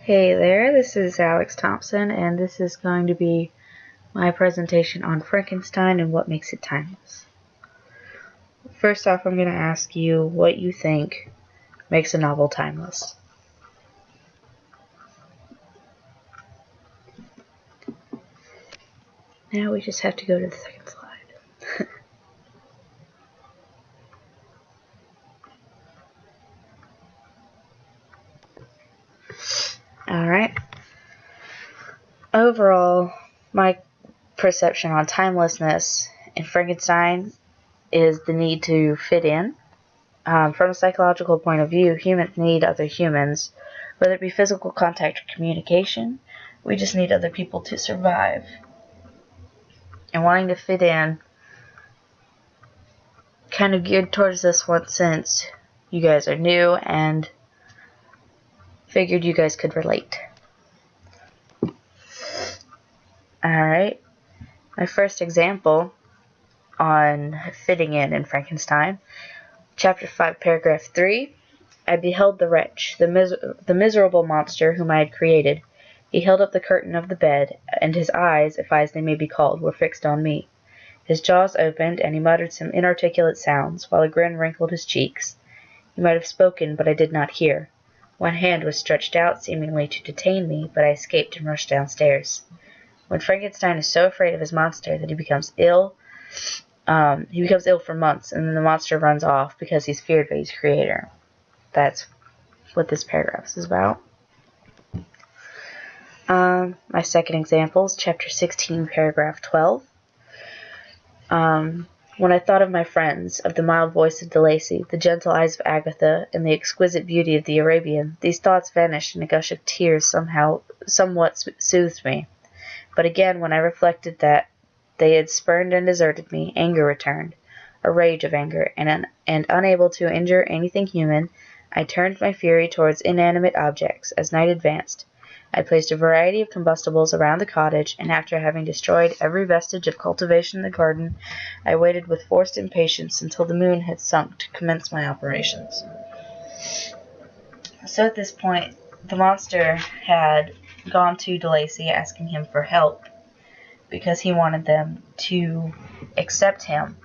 Hey there, this is Alex Thompson, and this is going to be my presentation on Frankenstein and what makes it timeless. First off, I'm going to ask you what you think makes a novel timeless. Now we just have to go to the second slide. Alright. Overall, my perception on timelessness in Frankenstein is the need to fit in. From a psychological point of view, humans need other humans, whether it be physical contact or communication. We just need other people to survive. And wanting to fit in kind of geared towards this one since you guys are new and figured you guys could relate. Alright, my first example on fitting in Frankenstein, chapter 5, paragraph 3. I beheld the wretch, the miserable monster whom I had created. He held up the curtain of the bed, and his eyes, if eyes they may be called, were fixed on me. His jaws opened, and he muttered some inarticulate sounds, while a grin wrinkled his cheeks. He might have spoken, but I did not hear. One hand was stretched out, seemingly to detain me, but I escaped and rushed downstairs. When Frankenstein is so afraid of his monster that he becomes ill for months, and then the monster runs off because he's feared by his creator. That's what this paragraph is about. My second example is chapter 16, paragraph 12. When I thought of my friends, of the mild voice of DeLacy, the gentle eyes of Agatha, and the exquisite beauty of the Arabian, these thoughts vanished, and a gush of tears somewhat soothed me. But again, when I reflected that they had spurned and deserted me, anger returned, a rage of anger, and unable to injure anything human, I turned my fury towards inanimate objects. As night advanced, I placed a variety of combustibles around the cottage, and after having destroyed every vestige of cultivation in the garden, I waited with forced impatience until the moon had sunk to commence my operations. So at this point, the monster had gone to DeLacy asking him for help because he wanted them to accept him.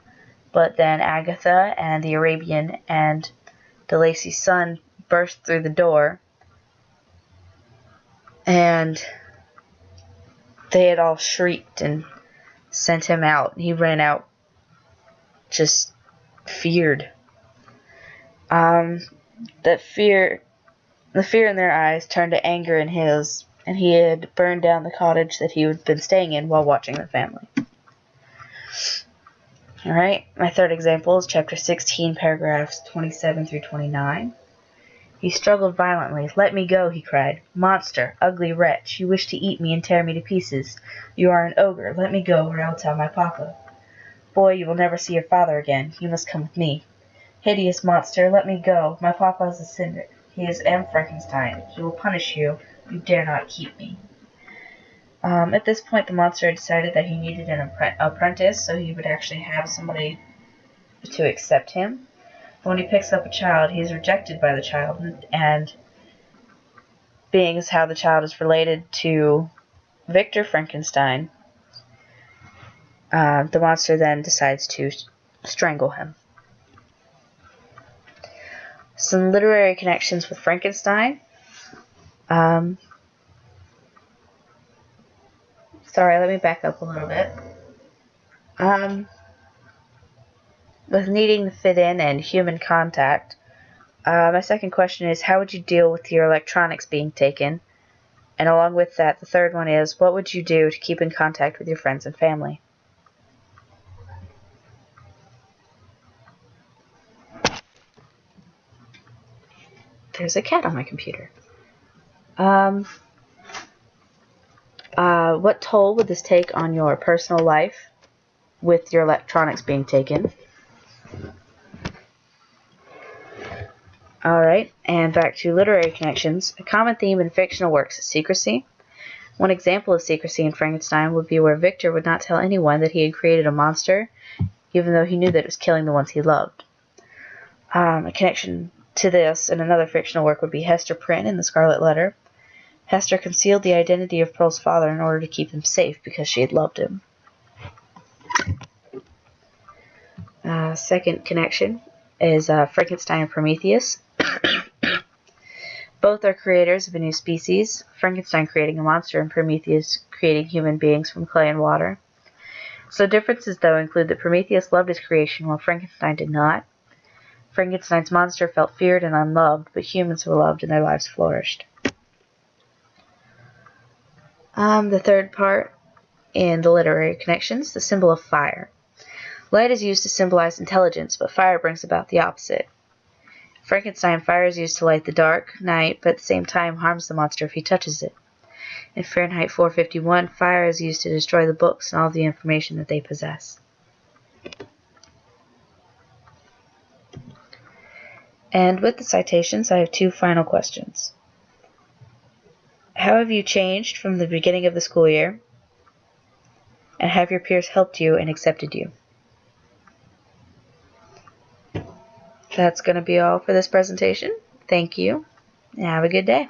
But then Agatha and the Arabian and DeLacy's son burst through the door, and they had all shrieked and sent him out. He ran out just feared. The fear in their eyes turned to anger in his, and he had burned down the cottage that he had been staying in while watching the family. Alright, my third example is chapter 16, paragraphs 27 through 29. He struggled violently. "Let me go," he cried. "Monster, ugly wretch, you wish to eat me and tear me to pieces. You are an ogre. Let me go, or I will tell my papa. Boy, you will never see your father again. You must come with me. Hideous monster, let me go. My papa is a sinner. He is Frankenstein. He will punish you. You dare not keep me." At this point, the monster decided that he needed an apprentice, so he would actually have somebody to accept him. When he picks up a child, he is rejected by the child, and being as how the child is related to Victor Frankenstein, the monster then decides to strangle him. Some literary connections with Frankenstein. Sorry, let me back up a little bit. With needing to fit in and human contact, my second question is, how would you deal with your electronics being taken? And along with that, the third one is, what would you do to keep in contact with your friends and family? There's a cat on my computer. What toll would this take on your personal life with your electronics being taken? Alright, and back to literary connections. A common theme in fictional works is secrecy. One example of secrecy in Frankenstein would be where Victor would not tell anyone that he had created a monster, even though he knew that it was killing the ones he loved. A connection to this in another fictional work would be Hester Prynne in The Scarlet Letter. Hester concealed the identity of Pearl's father in order to keep him safe because she had loved him. Second connection is Frankenstein and Prometheus. Both are creators of a new species, Frankenstein creating a monster and Prometheus creating human beings from clay and water. So differences, though, include that Prometheus loved his creation while Frankenstein did not. Frankenstein's monster felt feared and unloved, but humans were loved and their lives flourished. The third part in the literary connections, the symbol of fire. Light is used to symbolize intelligence, but fire brings about the opposite. Frankenstein, fire is used to light the dark night, but at the same time harms the monster if he touches it. In Fahrenheit 451, fire is used to destroy the books and all of the information that they possess. And with the citations, I have two final questions. How have you changed from the beginning of the school year? And have your peers helped you and accepted you? That's going to be all for this presentation. Thank you, and have a good day.